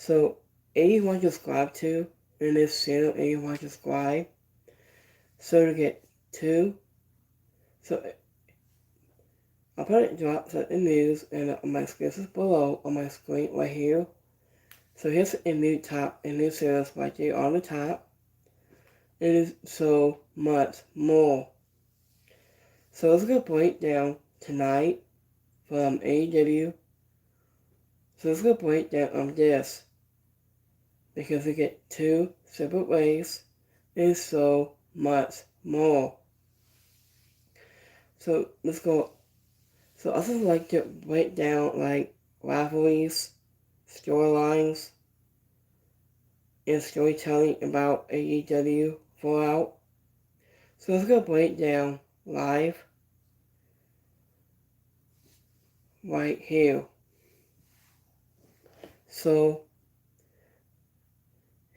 So, 81 subscribe to in this channel, 81 subscribe. So to get 2, so I'll put it drops at the news and on my screen below on my screen right here. So here's a new top, a new series right there on the top. It is so much more. So let's go break down tonight from AEW. So let's go break down on this. Because we get 2 separate ways and so much more. So let's go. So I just like to break down like rivalries, storylines, and storytelling about AEW Fallout. So let's go break down live right here. So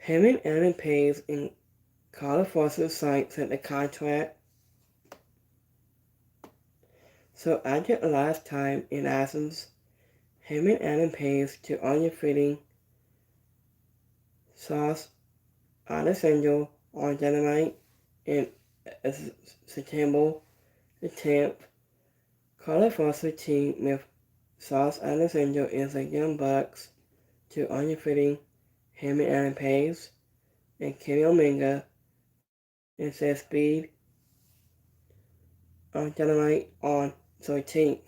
him and Adam Page in Carter Foster's site sent a contract. So after the last time in Athens, him and Adam Page to undefeating Sauce Alessandro on Dynamite in September the 10th. Carter Foster teamed with Sauce Alessandro and the Young Bucks to undefeating him and Adam Page and Kenny Omega and Seth Speed on Dynamite on 13th.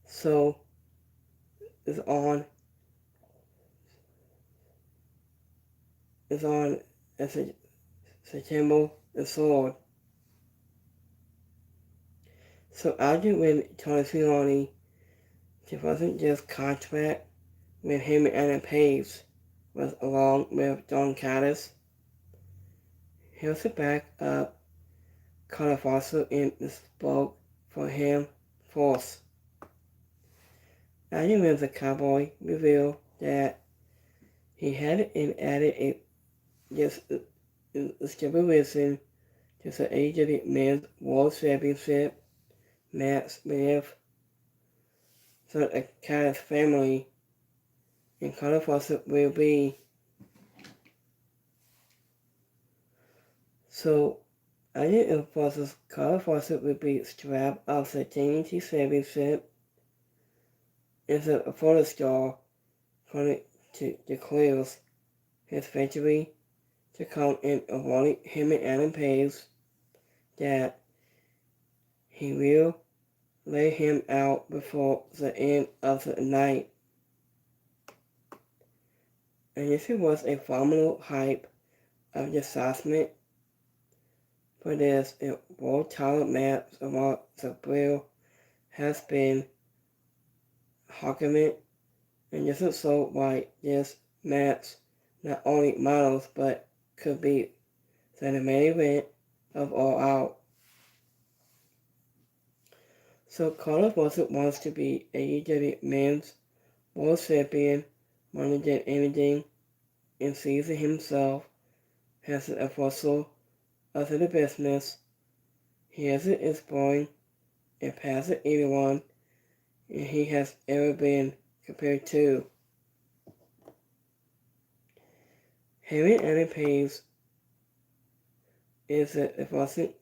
So it's on September the 3rd. So after when Tony Schiavone, it wasn't just contract with him and Adam Page was along with Don Callis. He was to back up Carter Foster and spoke for him first. After when the Cowboy revealed that he had added a stipulation to the AEW Men's World Championship match with the Callis family, and Carter Foster will be. So, I didn't Foster's Carter Foster will be stripped of the TNT Championship as a photo star declares his victory to come in avoiding him and Adam Page that he will lay him out before the end of the night. And this was a phenomenal hype of the assessment for this world title match about the Brill has been documented, and this is so why this match not only models but could be the main event of All Out. So Carter Foster wants to be AEW Men's World Champion more than anything, and sees himself as an apostle of the business. He is exploring and past anyone and he has ever been compared to. Henry Adam Page is a deposit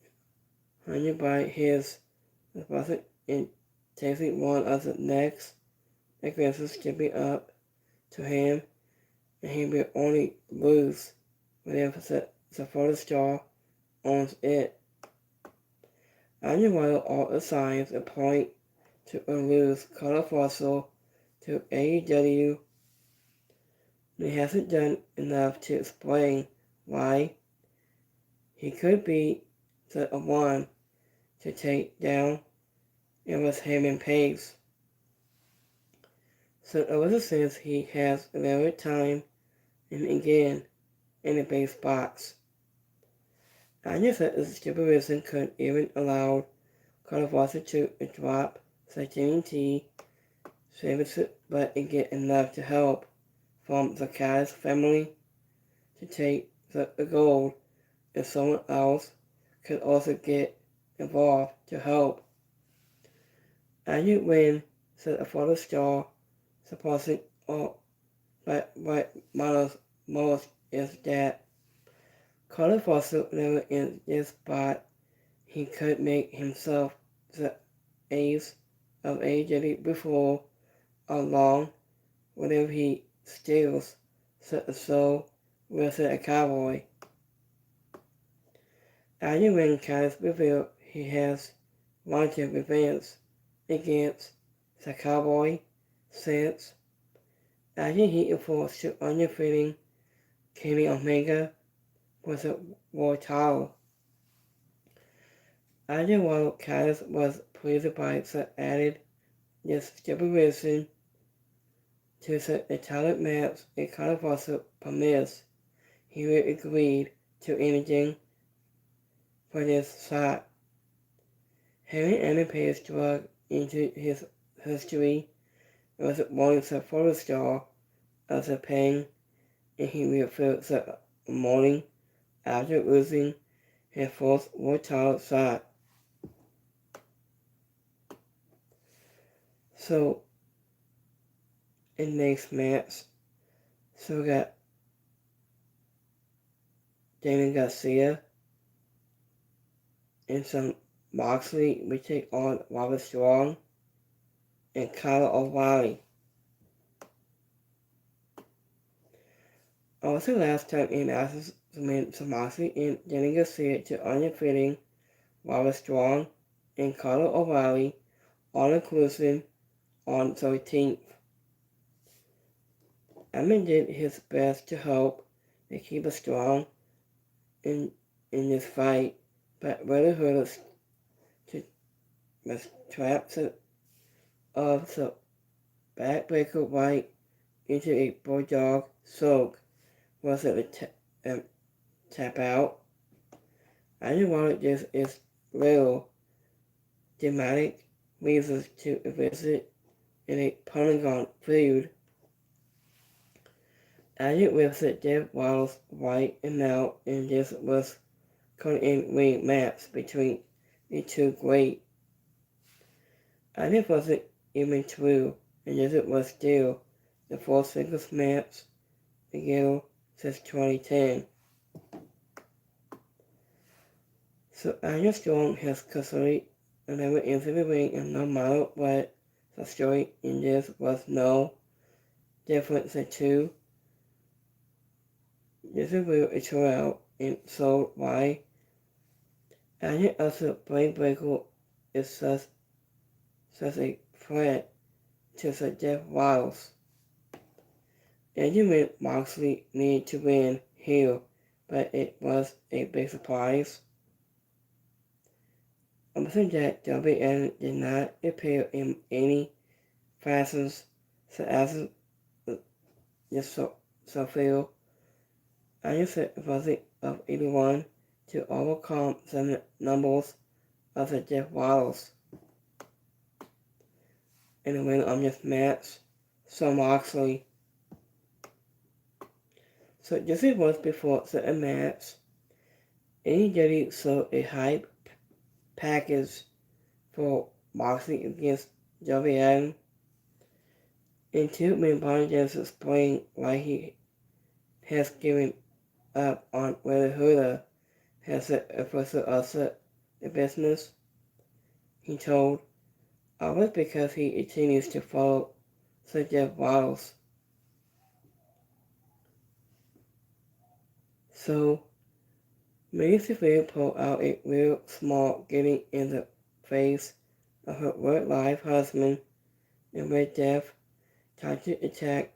hundred by his deposit in taking one of the next aggressors to be up to him, and he will only lose whenever the photo star owns it. While all the signs point to a lose Carter Foster to AEW, he hasn't done enough to explain why he could be the one to take down it was him and Page. So ever since he has limited time and again in the base box. I just thought this stipulation could even allow Carter Foster to drop the TNT service, but it get enough to help from the Callis family to take the gold, and someone else could also get involved to help. As you win, said a photo star supposing but what matters most is that Carter Foster never in this spot. He could make himself the ace of AEW before long, whenever he steals the show with a cowboy. After when Callis revealed he has wanted revenge against the cowboy since after he enforced to undefeating Kenny Omega was a world title. After while Callis was pleased by the added this stipulation to the talent match a Carter permits, he will agreed to anything for this shot. Having Andy Page drug into his history was one of the photo star of the pain, and he refilled the morning after losing his fourth world title shot. So, in next match, so we got Daniel Garcia and some Moxley. We take on Robert Strong and Kyle O'Reilly. Also last time in announced Moxley and Daniel Garcia to undefeating Robert Strong and Kyle O'Reilly all inclusive on 13th. Amin did his best to help to keep us strong in this fight, but really hurt us to traps of the backbreaker right into a bulldog soak. Was it a tap out? I just wanted this is little dramatic reasons to visit in a Pentagon feud. I did with the Jeff Waddles right and now, and this was called in ring match between the two great. I just wasn't even true, and this was still the fourth singles match together since 2010. So Anya Strong has constantly never entered the ring, and no matter what the story in this was no different than two. This is real Israel, and so why? Anya also Blade Breaker is such a threat to the Jeff Waddles. Benjamin Moxley needed to win here, but it was a big surprise. Also that WN did not appear in any facets such as the Sophia. I just said it of 81 to overcome the numbers of the Jeff Waddles. In the win on this match, so Moxley. So this was before the match. AEW saw a hype package for Moxley against WN. And two main bondage explain why he has given up on whether Huda has the official also the business. He told, always because he continues to follow Sir Jeff Waddles. So, Macy pulled out a real small getting in the face of her work-life husband, and Red Death tried to attack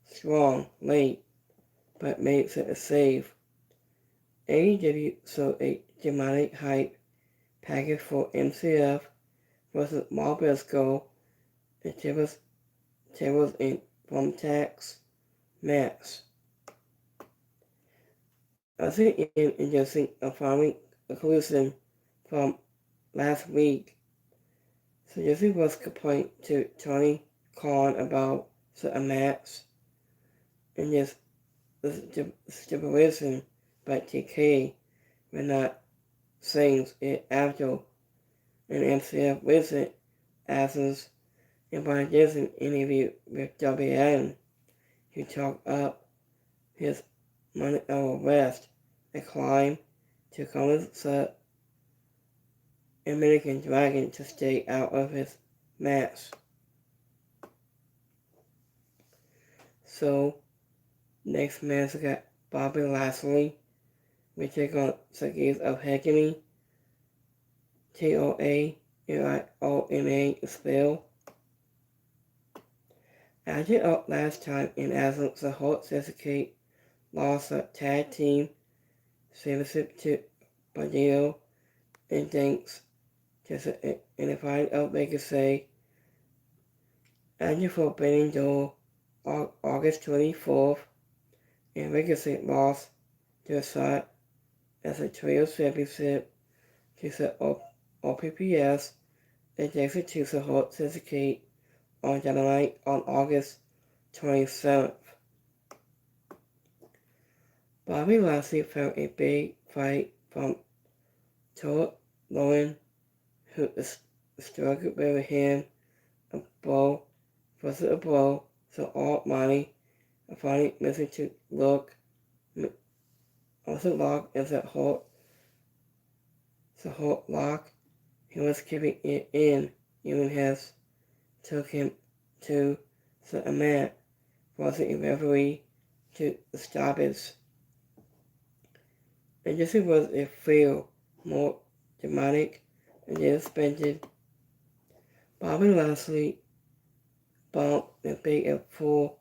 Strong late, but made it a save. AEW saw a dramatic hype package for MCF versus Marlbriscoe and tables in Thumbtacks match. I think in interesting a following conclusion from last week. So Jesse was complaining to Tony Khan about the match and just the stipulation, but TK were not saying it after an MCF visit Athens and by this interview with WN. to talk up his money arrest and climb to convince the American Dragon to stay out of his match. So, next match we got Bobby Lashley. We take on the Gates of Agony. TOALIONA spell. As it up last time in Aslan, the Hulk Syndicate lost a tag team championship to Bandito, and thanks to the Unified of Ricochet. As for Forbidden Door, August 24th, and Ricochet lost to a shot as a trio championship to the OPPS, adjacent to the Hulk Syndicate on Dynamite on August 27th. Bobby Lashley found a big fight from Todd Lowen, who struggled with him a blow versus a blow, so all money finally missing to look. Also locked as a Hulk lock. He was keeping it in, even as took him to the mat, forcing a referee to stop it. And this was a feel more dramatic and expected. Bobby Lashley bumped the big and full,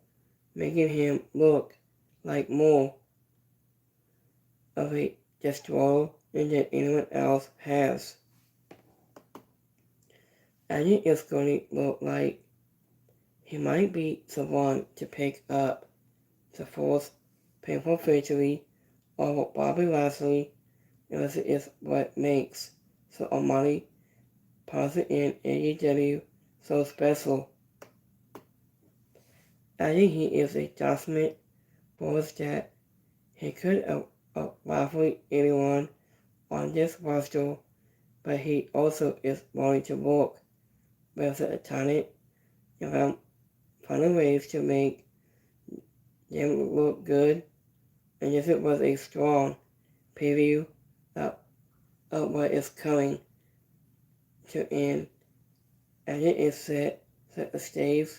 making him look like more of a destroyer than anyone else has. And it is going to look like he might be the one to pick up the fourth painful victory over Bobby Lashley, and this is what makes the Almighty Positive in AEW so special. I think he is a testament for us that he could rival anyone on this roster, but he also is willing to work with the talent and finding ways to make them look good. And yes, it was a strong preview of what is coming to end, and it is set the stage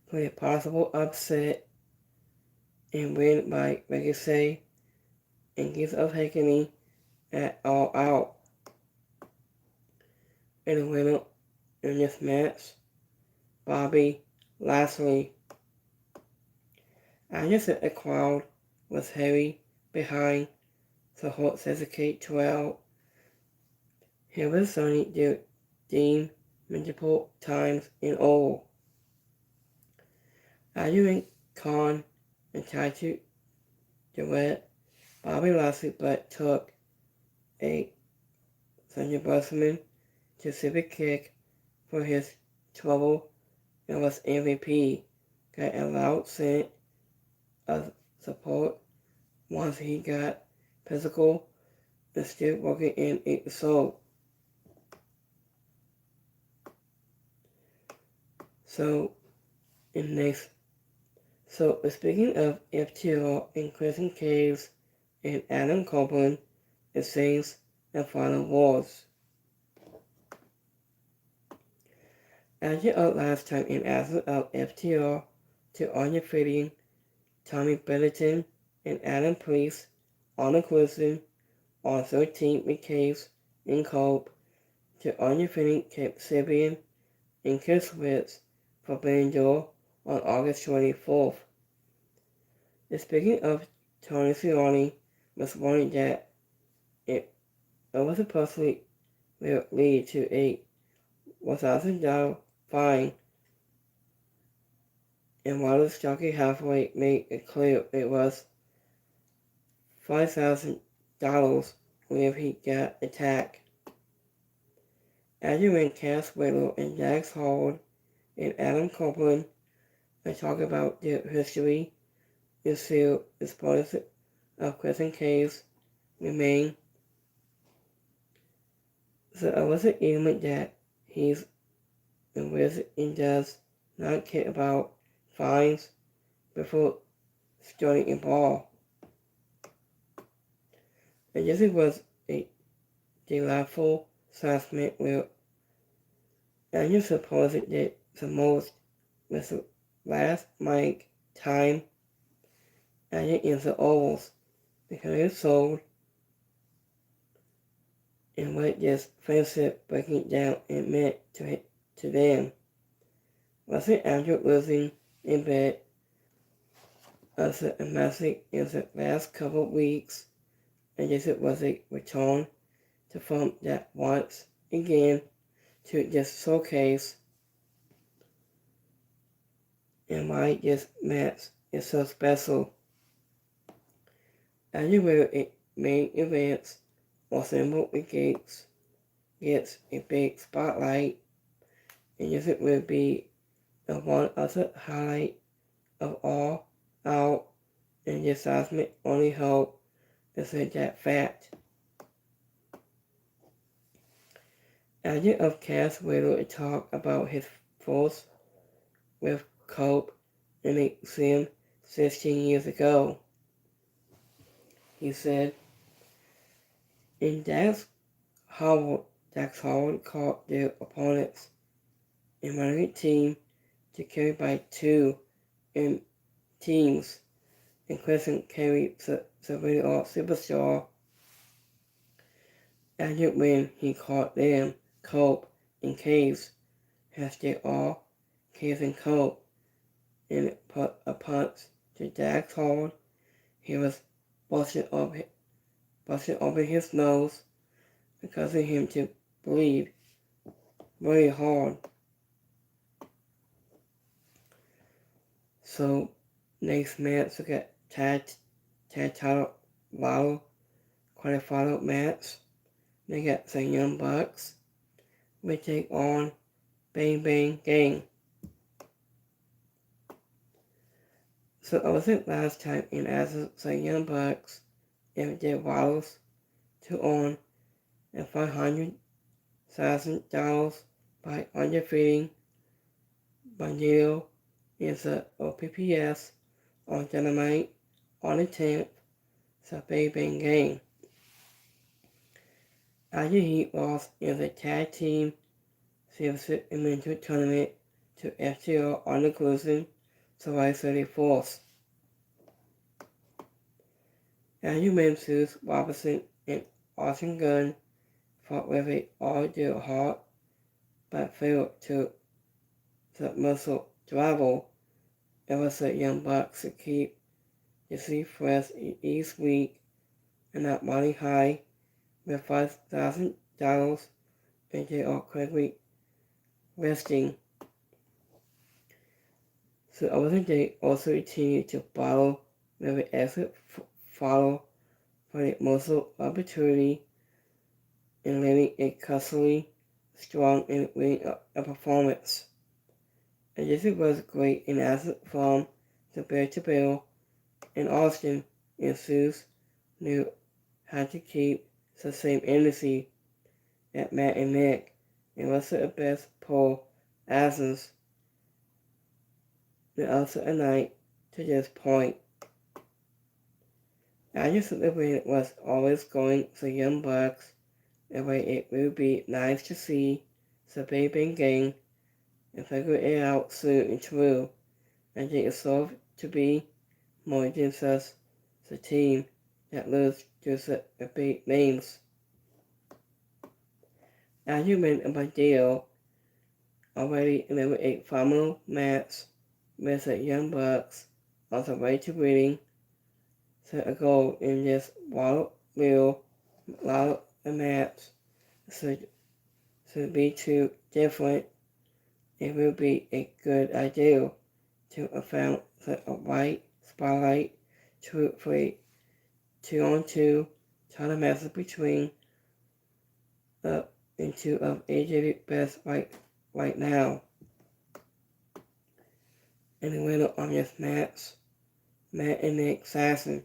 for a possible upset and win by Ricochet and Gates of Agony at All Out. And the winner in this match, Bobby Lashley. I just said the crowd was heavy behind the Hulk Syndicate 12. He was Sonny Dean multiple times in all. Arguing Khan and tried to duet Bobby Lashley, but took a Thunder Busman to super kick for his trouble and was MVP. Got a loud sense of support once he got physical and still working in a soul. So speaking of FTR and Christian Cage and Adam Copeland, it seems the final words. As you heard last time in absence of FTR to Anya Fitting, Tommy Benetton, and Adam Priest on the Christian on 13th with Cage and Cope to Anya Fitting, Cape Sibian, and Chris Witz for Bandor on August 24th. Speaking of Tony Schiavone, was warning that it was supposedly will lead to a $1,000 fine, and while the stocky halfway made it clear it was $5,000 if he got attacked. Adrian Cass Whittle and Dax Howard and Adam Copeland talk about their history. The bonus of Christian Cage remain. So I was adamant that he's a wizard and does not care about fines, before starting a brawl. And this was a delightful assessment where and you suppose it did the most with the last mic time and it in the ovals because it sold and what this friendship breaking down it meant to them. Was it after losing in bed as a message in the last couple of weeks and yes it was a return to form that once again to just showcase and why this match is so special. As you will, it main events or symbol it gets a big spotlight, and yes, it will be the one other highlight of all out, and this assessment only hope is that fact. Agent of Cass Widow talk about his force with Cope and it seemed 16 years ago. He said, and Dax Howard caught their opponents and running a team to carry by two in teams, and Crescent carried the radio superstar. After when he caught them, Cope and Case as they all Case and Cope and put a punch to Dax Howard. He was busted open his nose because of him to bleed very hard. So next match we got tag title battle quarterfinal match. They got the Young Bucks. We take on Bang Bang Gang. So I was it last time in as the Young Bucks and their rivals to own and $500,000 by undefeating Bandito is the OPPS on Dynamite on the 10th, the Bang Bang Gang. After he lost in the tag team Silver Elementary Tournament to FTR on the closing July 34th. Andrew Memphis, Robinson, and Austin Gunn fought with it all their heart but failed to the muscle travel. It was the Young Bucks to keep the sea fresh each week and not money high with $5,000 and they are quickly resting. So over the day also continued to follow with an exit follow for the muscle opportunity and letting it constantly strong and winning a performance. And this was great in asset from the Bear to Bill and Austin and Zeus knew how to keep the same energy that Matt and Nick and was the best pull asses and also a night to this point. I just thought the win was always going the Young Bucks, and way it will be nice to see the Bang Bang Gang and figure it out soon and true, and they solve to be more than just the team that loses just the big names. Argument about deal already in a final match with the Young Bucks on the way to winning set a goal in this wild match should be too different. It will be a good idea to found the right spotlight for a 2-on-2 title match between and two of AEW best right now. And the winner on this match, Matt and Nick Sasson.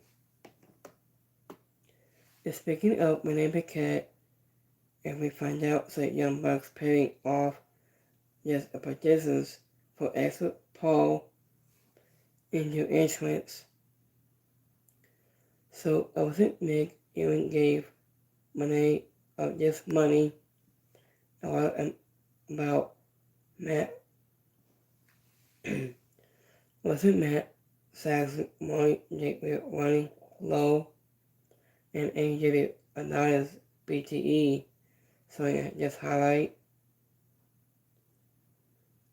And speaking of Renee Paquette, and we find out that Young Bucks paying off just a petitions for extra Paul into entrance. So I wasn't Nick even gave money of this money about Matt wasn't Matt Saxon money running low and AEW another BTE, so I just highlight.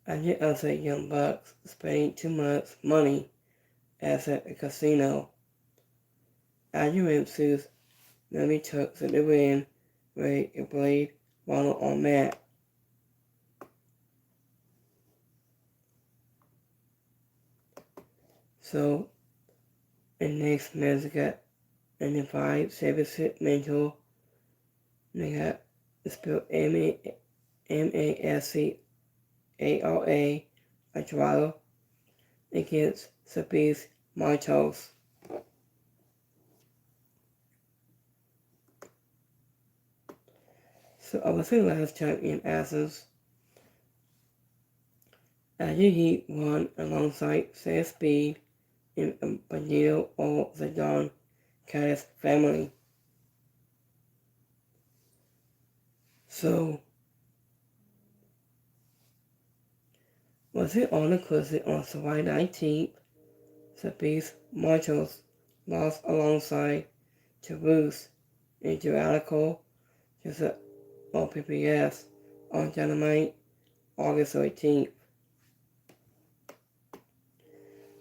I did also Young Bucks spending too much money as a casino. Arguments Nami took to the win with a blade one on Matt. So, in next match, got and the 5-7 mental. They got spelled MASCARA, a trial against Sabis Martos. So I was saying last time in Athens, Azure Heat won alongside Sam Speed and Benito or the Don Caddis family. So, was it all inclusive on July 19th? Sabis Martos lost alongside to Bruce and Jericho just on PPS on Dynamite August 18th.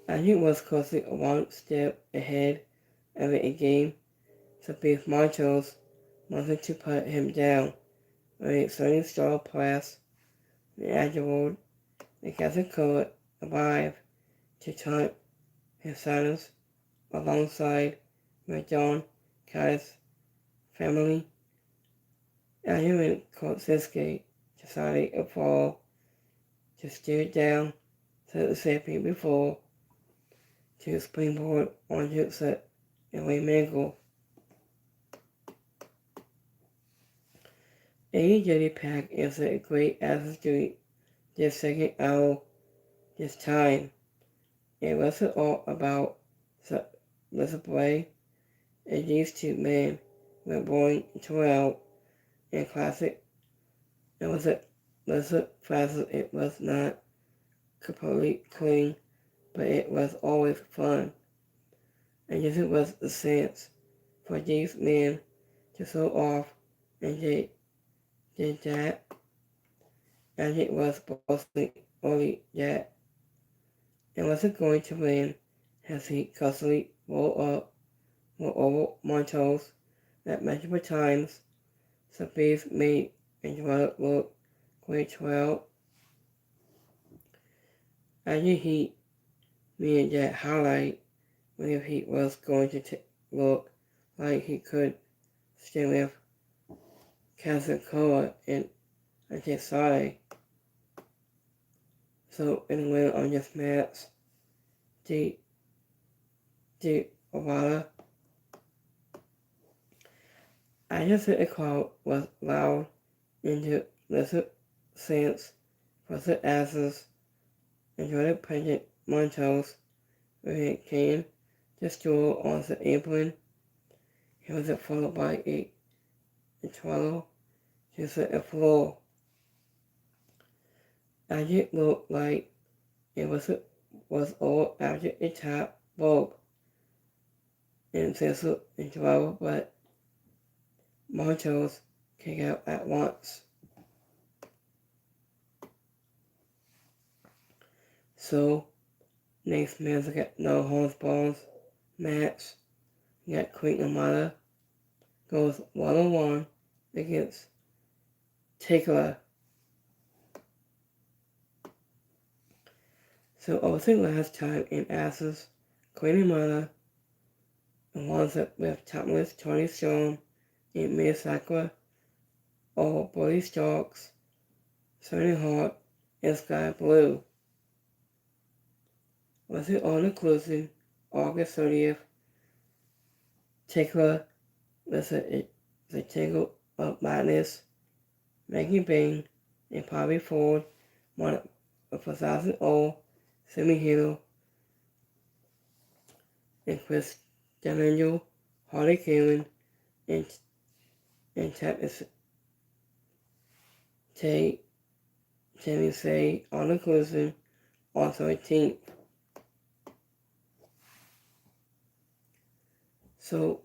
I think was closely one step ahead of a game, so Beef Marchos wanted to put him down with a starting star press. The Agile the Catholic Code arrived to taunt his silence alongside with John Kai's family. Agile Kotsiski decided to fall to steer down to the safety before to springboard onto its away mangle. AEW Pack is a great attitude this second hour this time. It wasn't all about the play, as these two men were born throughout and classic. It was a classic. It was not completely clean, but it was always fun. And yes, it was the sense for these men to show off, and they did that, and it was mostly only that. It wasn't going to win as he constantly rolled over Montos at multiple times. Sabine made Andrade look quite well. As the Heat made that highlight when he was going to look like he could stay with Kazukoa and Ajisai. So in win on this match, the Ovada. I just said the crowd was loud into listen sense for the asses enjoyed the pregnant Montos when it came to stool on the apron. He was followed by a twirl to the floor. As it looked like it was all after a top rope and Cecil and twirl, but Montos kick out at once. So, next match, I got no holds balls match. We got Queen Amada goes 1-on-1 against Takeover. So, I was saying last time in Athens, Queen Amada winds up with topless Tony Storm and Miyasaka, all Bloody Stalks, Sunny Hawk, and Sky Blue. Was it all inclusive August 30th? Takeover was the Tangle of Madness, Maggie Bing, and Bobby Ford won a 1,000 semi-hero and Chris D'Angelo, Harley Quinn, and Tapis Tay Tammy Say all inclusive also 18th. So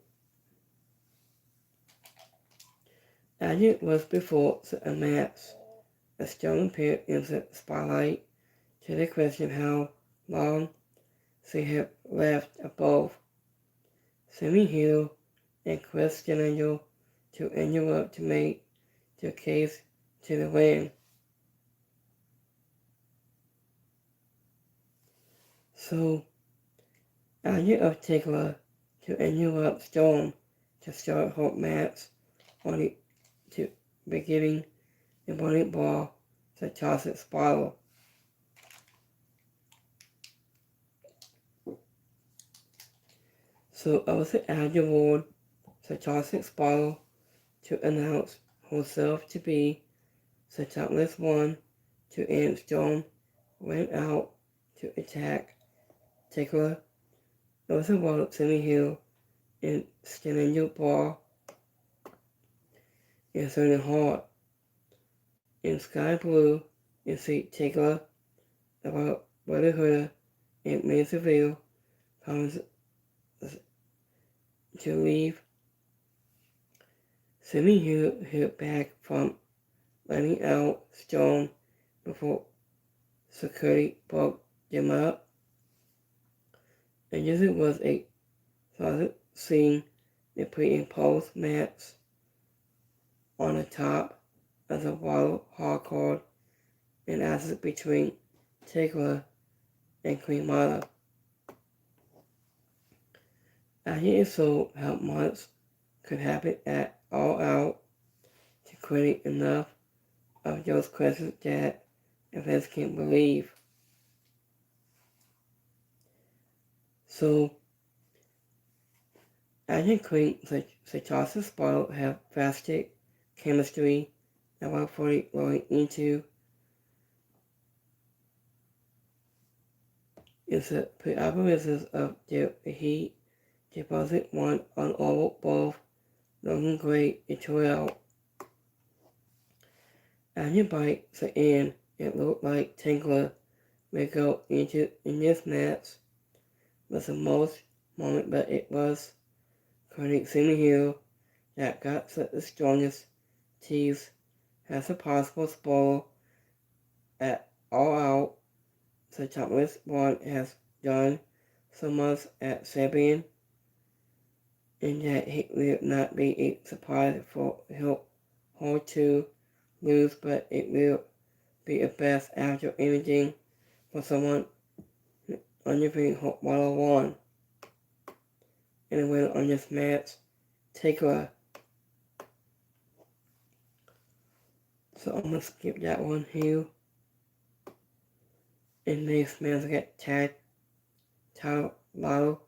as it was before a match, a stone appeared in the spotlight to the question how long they have left above Sammy Hill and Chris D'Angelo to interrupt to make the case to the win. So, idea of Tickler to interrupt Storm to start her match on the to beginning the running ball to toss it spiral. So also add the word to toss it spiral to announce herself to be the topless one to end Storm went out to attack Tickler. Also wrote Sammy Hill and Stenangel Ball and Sonny Hart. In Sky Blue, you see Tickler about Brotherhood and Mansfield comes to leave. Sammy Hill hit back from letting out Storm before security broke them up. And this was a closet scene they put in post-match on the top of the wild hardcore and asses between Tickler and Queen Mother. I didn't so how much could happen at All Out to create enough of those questions that fans can't believe. So, I think Queen Satosha Sparrow have drastic chemistry that we're fully going into is the preoperations of the heat deposit one on all both looking great into out. As you bite the end, it looked like Tinkler may go into in this match was the most moment, but it was critic Sammy Hill that got the strongest tease as a possible spoil at All Out. The topless one has done so much at Sabian, and that it will not be a surprise for her to lose, but it will be a best after anything for someone underpinning her 101. And the winner on this match, Taker. So I'm gonna skip that one here. And next match I got tag title lotto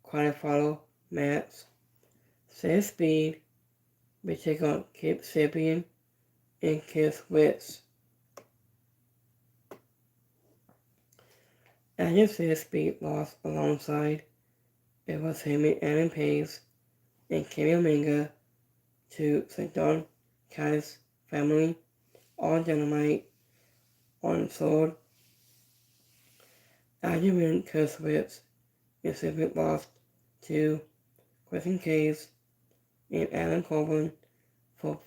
quarterfinal match. Seth Speed will take on Kip Sabian and Kiss Witz. After Seth Speed lost alongside, it was him and Adam Page and Kenny Omega to the Don Callis family, all Dynamite on sword. After winning Kiss Witz, and Sabian lost to Christian Case and Adam Corbin for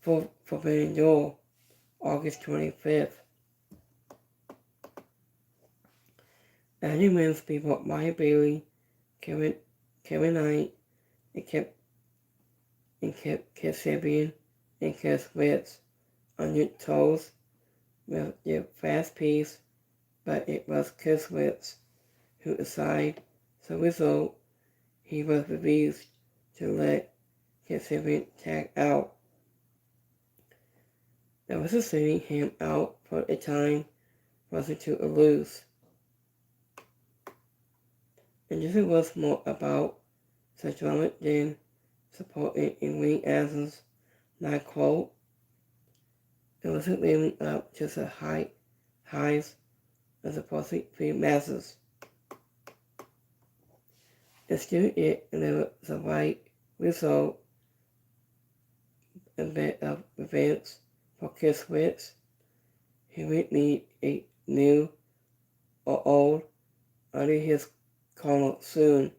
Forbidden Door, August 25th. Andy wins people Maya Bailey, Kevin Knight, and kept Sabian and Kiss Witz on your toes with their fast pace, but it was Kiss Witz who decided. So result, he was refused to let Sabian tag out. That was sending him out for a time wasn't to lose. And this was more about such drama than supporting in ring answers, not quote. It wasn't living up to the highs of the supposed free masses. and still it delivered the right result a bit of events for Kiswitz. He would need a new or old under his collar soon.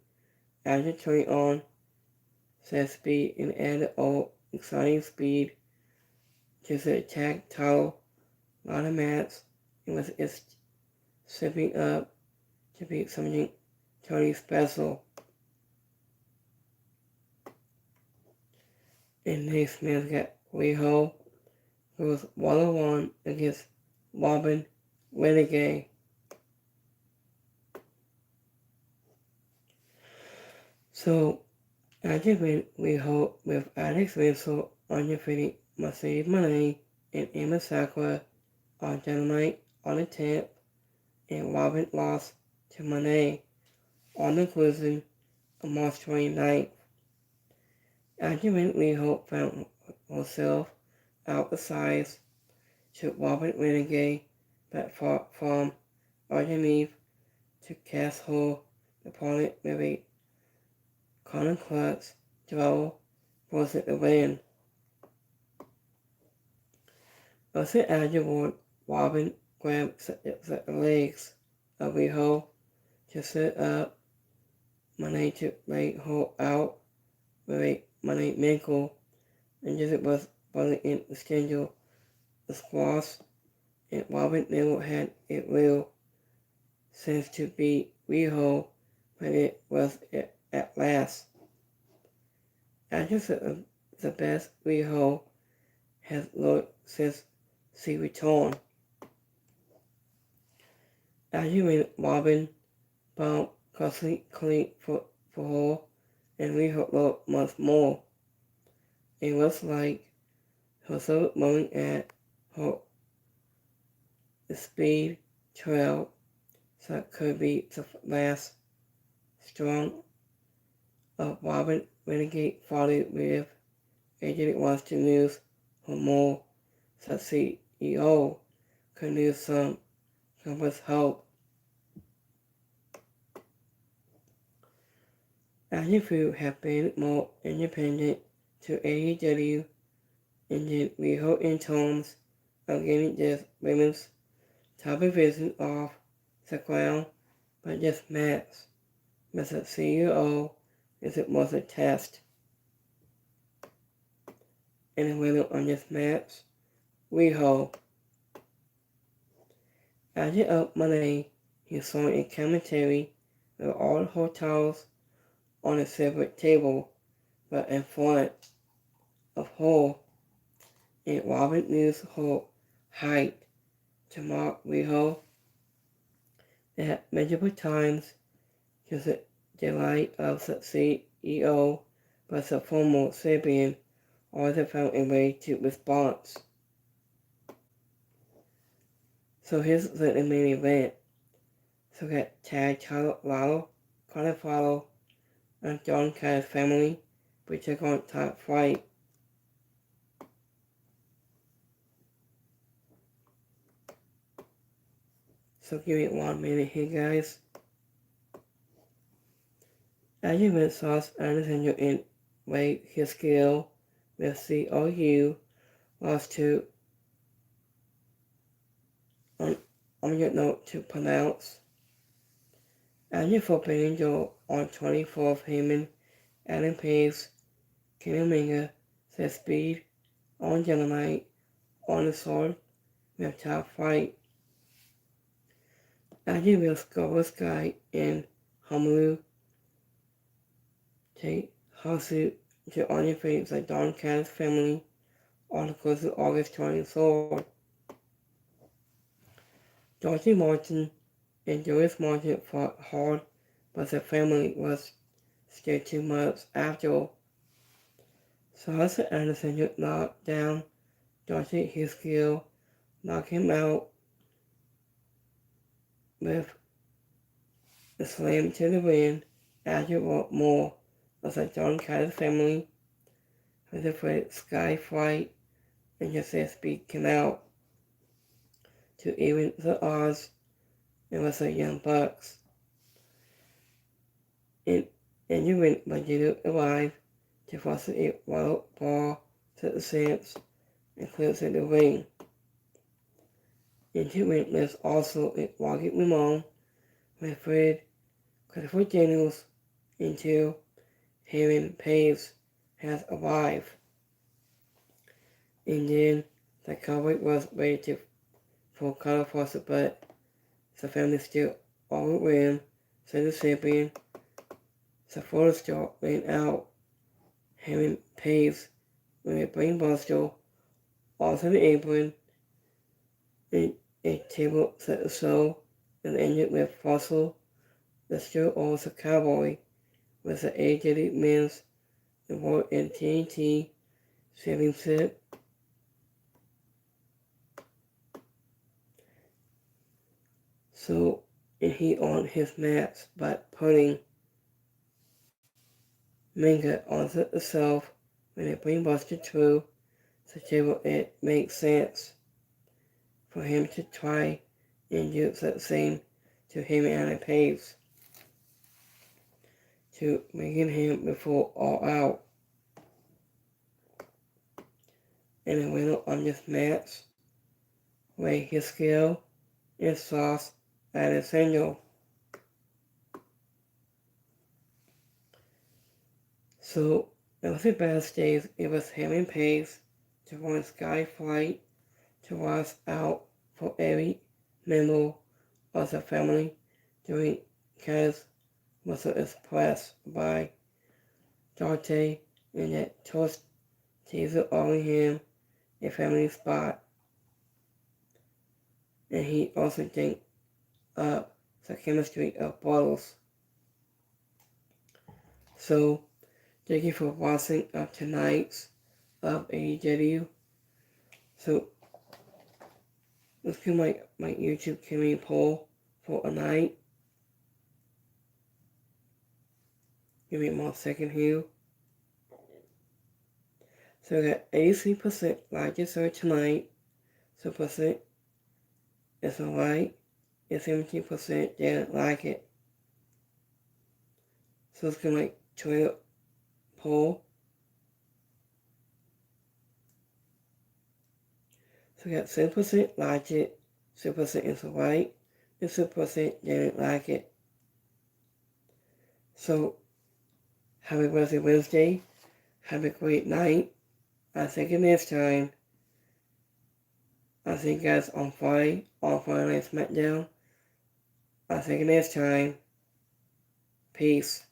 After turning on said speed and added old exciting speed to the attack title lot of mats and with its sipping up to be something totally special. And next man got Riho, who was 1-1 against Robin Renegade. So, after Riho with Alex Winslow on defeating Mercedes Moné and Emma Sakura on Dynamite on the 10th, and Robin lost to Moné on the closing on March 29th. After Riho found herself out of size, took Robin Renegade back from underneath to cast her opponent with a Conan Clutch throw was it the win. Also afterward, Robin grabbed the legs of Riho to set up Moné to lay her out with a Moné ankle, and just it was running in the schedule the squash, and Robin never had a real sense to beat Riho, but it was at last. After the best Riho has looked since she returned. After when Robin bumped costly clean for her, and Riho looked much more. It was like her so moment at her speed trail, so it could be the last strong of Robin Renegade followed with agent wants to lose her more, so CEO could lose some with hope. AEW have been more independent to AEW and then Riho in terms of getting this women's top division off the ground, but this match with the CEO is it was a test. And the winner on this match, Riho. After up Monday, he saw in commentary with all hotels on a separate table, but in front of her, and Robin used her height to mock Riho. They had multiple times to the delight of the CEO, but the former Serbian always found a way to respond. So here's the main event. So we got tag title Lalo, Carnifalo, and John Cass family. We took on Top Flight. So give me 1 minute here, guys. As you went Sauce Anderson in weight his skill with COU lost to on your note to pronounce. As you for Angel on 24th Heyman, Adam Pace, Kenny Omega, said speed on Dynamite on the sword with Top Flight. As you will Score Sky in Honolulu, take Hasu to on your face like Don Cass family on the course of August 23rd. Dorothy Martin and Joyce Martin fought hard, but their family was scared too much after. So Hudson Anderson knocked down Dorothy his skill, knocked him out with a slam to the wind. After more was a John Cass family with a sky flight and just as speed came out to even the odds. It was the Young Bucks. And and you went by Jado alive to foster a wild ball to the sands and clears in the ring. And you went there's also a Rocket Ramon with Fred Christopher Daniels until Heyman Paves has arrived. And then the cowboy was ready to for Color Foster, but the family still overran, so the champion. The photo star ran out. Heyman Paves with a brainbuster onto the apron, and a table set the show and ended with Fossil, the still also cowboy, with the AEW men's award in TNT championship. So, and he on his match by putting Manga onto the shelf when a brainbuster through the table. It makes sense for him to try and do the same to him and Paves to making him before all out. And the winner on this match weighed his scale and sauce Alessandro. So it was a backstage. It was him and Paves to run Sky Flight to watch out for every member of the family during Kaz was expressed by Dante and that toast teaser offering him a family spot. And he also thanked up the chemistry of bottles. So thank you for watching tonight's of AEW. So let's do my YouTube community poll for a night. Give me 1 second here. So we got 83% like this tonight. So percent is alright. And 17% didn't like it. So it's gonna like Twitter poll. So we got 7% liked it, 7% is alright, and 7% didn't like it. So have a blessed Wednesday. Have a great night. I'll see you next time. I'll see you guys on Friday Night SmackDown. I'll see you next time. Peace.